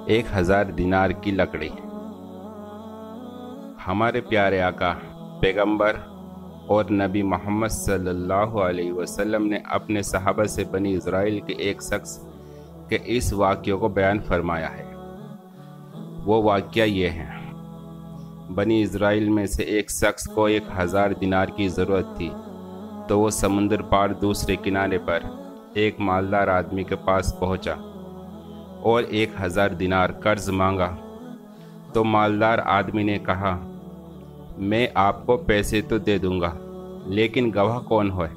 1000 दिनार की लकड़ी। हमारे प्यारे आका पैगंबर और नबी मोहम्मद सल्लल्लाहु अलैहि वसल्लम ने अपने सहाबा से बनी इज़राइल के एक शख्स के इस वाक़ये को बयान फरमाया है। वो वाक़या ये है, बनी इज़राइल में से एक शख्स को 1000 दिनार की ज़रूरत थी, तो वो समुंदर पार दूसरे किनारे पर एक मालदार आदमी के पास पहुंचा और 1000 दिनार कर्ज मांगा। तो मालदार आदमी ने कहा, मैं आपको पैसे तो दे दूंगा, लेकिन गवाह कौन है?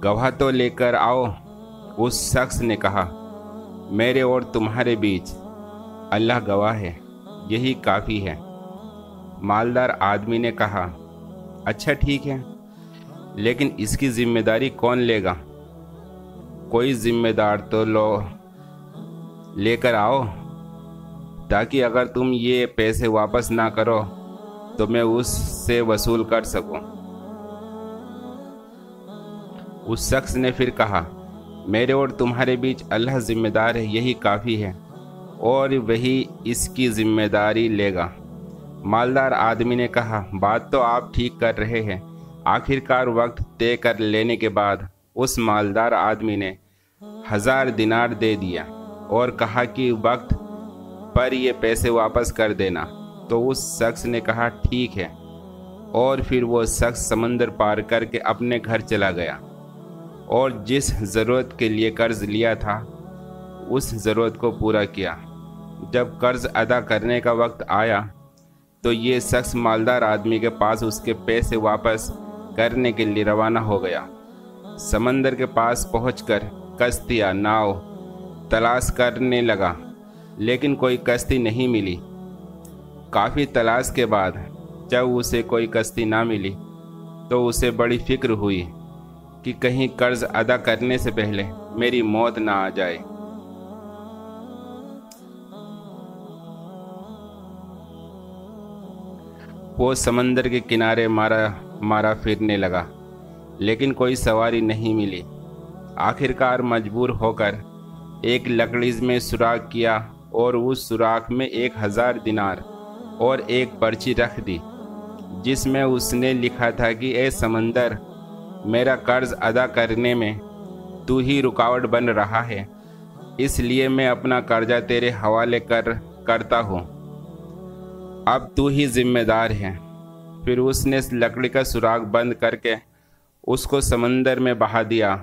गवाह तो लेकर आओ। उस शख्स ने कहा, मेरे और तुम्हारे बीच अल्लाह गवाह है, यही काफ़ी है। मालदार आदमी ने कहा, अच्छा ठीक है, लेकिन इसकी जिम्मेदारी कौन लेगा? कोई जिम्मेदार तो लेकर आओ, ताकि अगर तुम ये पैसे वापस ना करो तो मैं उससे वसूल कर सकूं। उस शख्स ने फिर कहा, मेरे और तुम्हारे बीच अल्लाह जिम्मेदार है, यही काफ़ी है, और वही इसकी जिम्मेदारी लेगा। मालदार आदमी ने कहा, बात तो आप ठीक कर रहे हैं। आखिरकार वक्त तय कर लेने के बाद उस मालदार आदमी ने 1000 दिनार दे दिया और कहा कि वक्त पर ये पैसे वापस कर देना। तो उस शख्स ने कहा, ठीक है, और फिर वो शख्स समंदर पार करके अपने घर चला गया और जिस ज़रूरत के लिए कर्ज लिया था उस ज़रूरत को पूरा किया। जब कर्ज अदा करने का वक्त आया तो ये शख्स मालदार आदमी के पास उसके पैसे वापस करने के लिए रवाना हो गया। समंदर के पास पहुंचकर कश्तियाँ नाव तलाश करने लगा, लेकिन कोई कश्ती नहीं मिली। काफ़ी तलाश के बाद जब उसे कोई कश्ती ना मिली तो उसे बड़ी फिक्र हुई कि कहीं कर्ज अदा करने से पहले मेरी मौत ना आ जाए। वो समंदर के किनारे मारा फिरने लगा, लेकिन कोई सवारी नहीं मिली। आखिरकार मजबूर होकर एक लकड़ी में सुराख किया और उस सुराख में 1000 दिनार और एक पर्ची रख दी, जिसमें उसने लिखा था कि ए समंदर, मेरा कर्ज अदा करने में तू ही रुकावट बन रहा है, इसलिए मैं अपना कर्जा तेरे हवाले करता हूँ। अब तू ही जिम्मेदार है। फिर उसने लकड़ी का सुराख बंद करके उसको समंदर में बहा दिया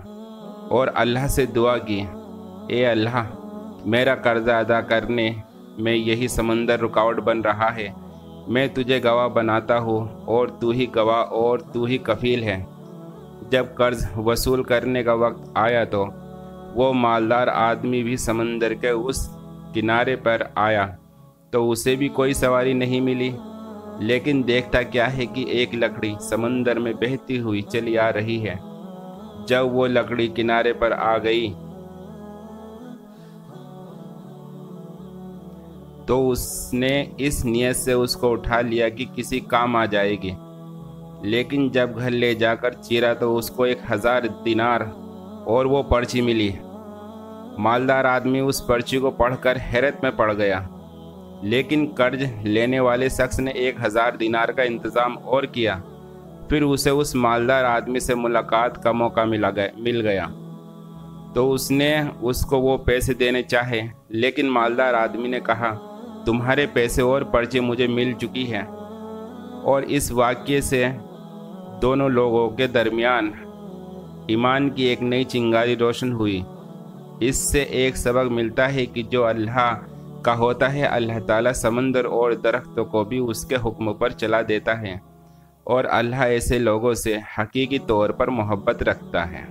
और अल्लाह से दुआ की, ए अल्लाह, मेरा कर्जा अदा करने में यही समंदर रुकावट बन रहा है। मैं तुझे गवाह बनाता हूँ और तू ही गवाह और तू ही कफील है। जब कर्ज वसूल करने का वक्त आया तो वो मालदार आदमी भी समंदर के उस किनारे पर आया, तो उसे भी कोई सवारी नहीं मिली। लेकिन देखता क्या है कि एक लकड़ी समंदर में बहती हुई चली आ रही है। जब वो लकड़ी किनारे पर आ गई तो उसने इस नियत से उसको उठा लिया कि किसी काम आ जाएगी, लेकिन जब घर ले जाकर चीरा तो उसको 1000 दिनार और वो पर्ची मिली। मालदार आदमी उस पर्ची को पढ़कर हैरत में पड़ गया, लेकिन कर्ज लेने वाले शख्स ने 1000 दिनार का इंतज़ाम और किया। फिर उसे उस मालदार आदमी से मुलाकात का मौका मिल गया, तो उसने उसको वो पैसे देने चाहे, लेकिन मालदार आदमी ने कहा, तुम्हारे पैसे और पर्ची मुझे मिल चुकी है। और इस वाक़ये से दोनों लोगों के दरमियान ईमान की एक नई चिंगारी रोशन हुई। इससे एक सबक मिलता है कि जो अल्लाह का होता है, अल्लाह ताला समंदर और दरख्तों को भी उसके हुक्म पर चला देता है, और अल्लाह ऐसे लोगों से हकीकी तौर पर मोहब्बत रखता है।